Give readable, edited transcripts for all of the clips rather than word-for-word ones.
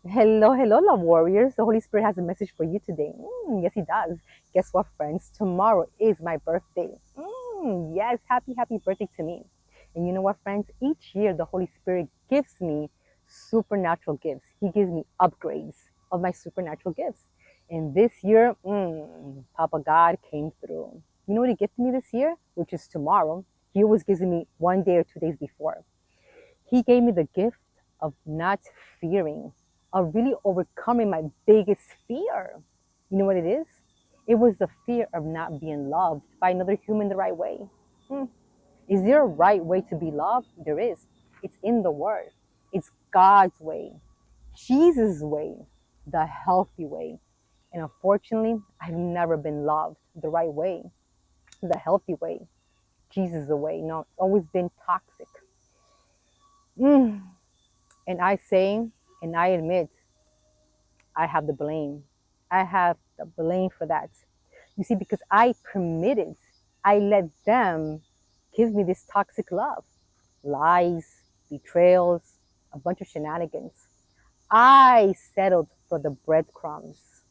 Hello, hello, love warriors. The Holy Spirit has a message for you today. Yes, He does. Guess what, friends? Tomorrow is my birthday. Yes, happy birthday to me. And you know what, friends? Each year, the Holy Spirit gives me supernatural gifts. He gives me upgrades of my supernatural gifts. And this year, Papa God came through. You know what He gifted me this year? Which is tomorrow. He always gives me 1 day or 2 days before. He gave me the gift of not fearing, of really overcoming my biggest fear. You know what it is? It was the fear of not being loved by another human the right way. Hmm. Is there a right way to be loved? There is. It's in the Word. It's God's way, Jesus' way, the healthy way. And unfortunately, I've never been loved the right way, the healthy way, Jesus' way. No, it's always been toxic. Mm. And I say, and I admit, I have the blame. I have the blame for that. You see, because I permitted, I let them give me this toxic love, lies, betrayals, a bunch of shenanigans. I settled for the breadcrumbs,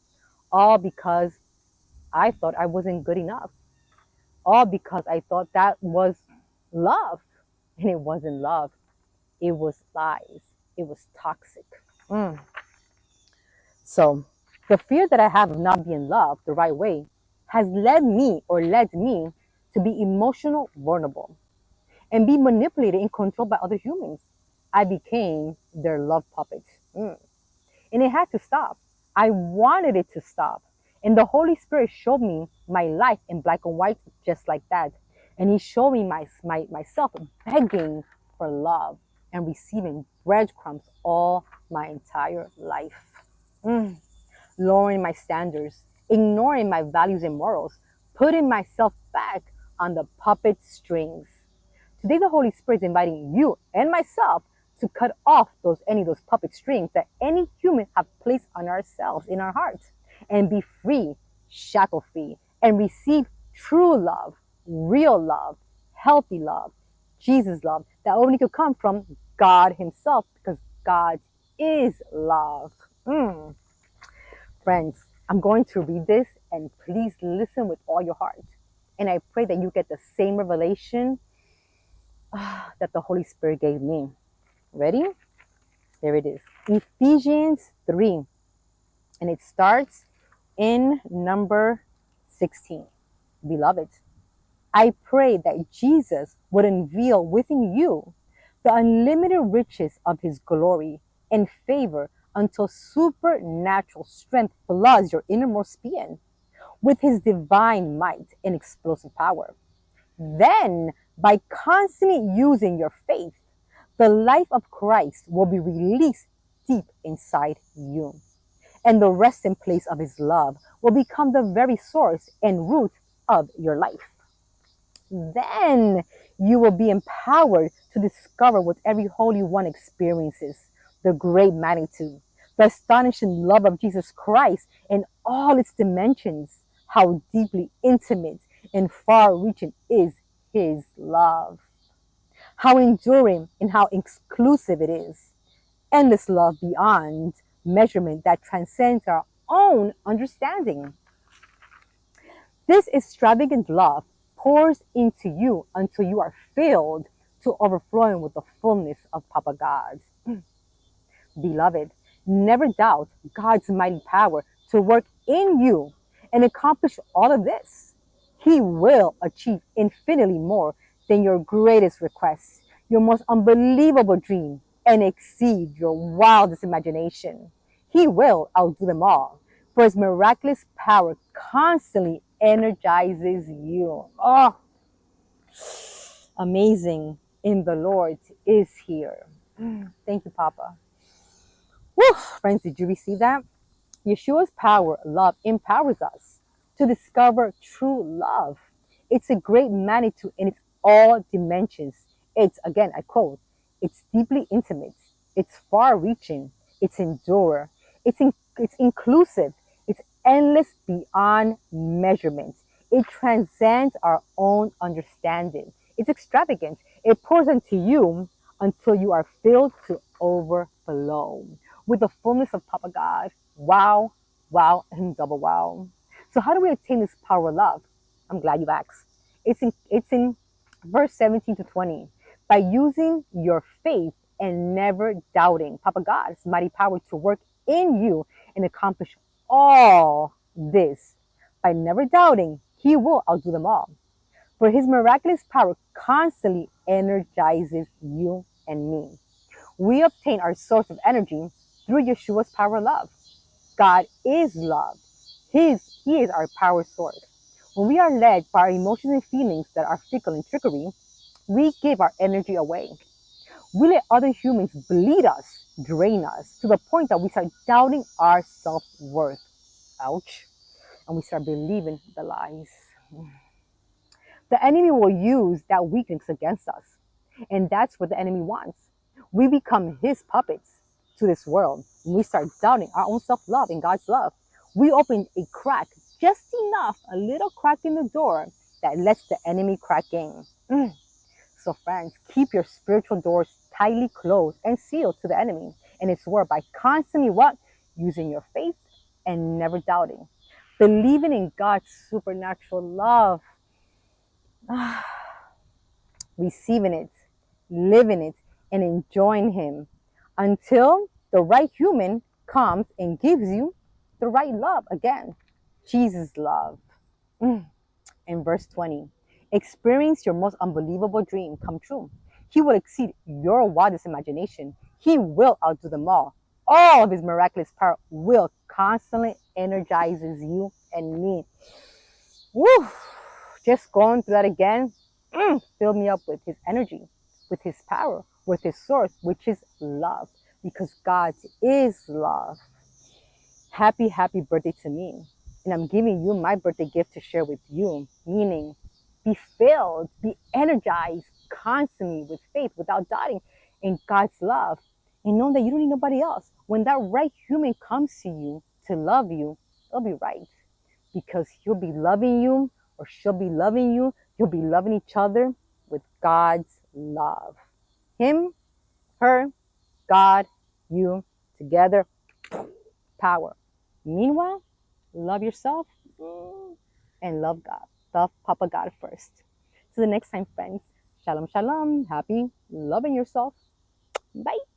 all because I thought I wasn't good enough, all because I thought that was love. And it wasn't love, it was lies, it was toxic. Mm. So the fear that I have of not being loved the right way has led me to be emotional vulnerable and be manipulated and controlled by other humans. I became their love puppet. And it had to stop. I wanted it to stop. And the Holy Spirit showed me my life in black and white just like that. And He showed me myself begging for love and receiving breadcrumbs all my entire life. Mm lowering my standards, ignoring my values and morals, putting myself back on the puppet strings. Today, the Holy Spirit is inviting you and myself to cut off those puppet strings that any human have placed on ourselves in our hearts and be free, shackle free, and receive true love, real love, healthy love, Jesus love that only could come from God Himself because God is love. Friends, I'm going to read this and please listen with all your heart. And I pray that you get the same revelation that the Holy Spirit gave me. Ready? There it is. Ephesians 3. And it starts in number 16. Beloved, I pray that Jesus would unveil within you the unlimited riches of His glory and favor until supernatural strength floods your innermost being with His divine might and explosive power. Then, by constantly using your faith, the life of Christ will be released deep inside you. And the resting place of His love will become the very source and root of your life. Then you will be empowered to discover what every Holy One experiences the great magnitude, the astonishing love of Jesus Christ in all its dimensions, how deeply intimate and far reaching is His love, how enduring and how exclusive it is. Endless love beyond measurement that transcends our own understanding. This extravagant love pours into you until you are filled to overflowing with the fullness of Papa God. Beloved, never doubt God's mighty power to work in you and accomplish all of this. He will achieve infinitely more than your greatest request, your most unbelievable dream, and exceed your wildest imagination. He will outdo them all, for His miraculous power constantly energizes you. Oh, amazing in the Lord is here. Thank you, Papa. Whew, friends, did you receive that? Yeshua's power, love, empowers us to discover true love. It's a great magnitude in its all dimensions. It's, again, I quote, it's deeply intimate, it's far reaching, it's endure, it's inclusive, it's endless beyond measurement. It transcends our own understanding. It's extravagant. It pours into you until you are filled to overflow with the fullness of Papa God. Wow, wow, and double wow. So how do we attain this power of love? I'm glad you asked. It's in verse 17 to 20. By using your faith and never doubting Papa God's mighty power to work in you and accomplish all this. By never doubting, he will outdo them all. For his miraculous power constantly energizes you and me. We obtain our source of energy through Yeshua's power of love. God is love. He is our power source. When we are led by our emotions and feelings that are fickle and trickery, we give our energy away. We let other humans bleed us, drain us, to the point that we start doubting our self worth. Ouch. And we start believing the lies. The enemy will use that weakness against us. And that's what the enemy wants. We become his puppets to this world. When we start doubting our own self love and God's love, we open a crack, just enough, a little crack in the door that lets the enemy crack in. So, friends, keep your spiritual doors tightly closed and sealed to the enemy and its word by constantly what? Using your faith and never doubting. Believing in God's supernatural love. Receiving it, living it, and enjoying Him until the right human comes and gives you the right love again. Jesus' love. In verse 20, experience your most unbelievable dream come true. He will exceed your wildest imagination. He will outdo them all. All of his miraculous power will constantly energizes you and me. Woo! Just going through that again, fill me up with his energy, with his power, with his source, which is love, because God is love. Happy, happy birthday to me. And I'm giving you my birthday gift to share with you, meaning be filled, be energized constantly with faith without doubting in God's love. And know that you don't need nobody else. When that right human comes to you to love you, it'll be right. Because he'll be loving you or she'll be loving you. You'll be loving each other with God's love. Him, her, God, you, together, power. Meanwhile, love yourself and love God. Love Papa God first. So the next time, friends, shalom, shalom. Happy loving yourself. Bye.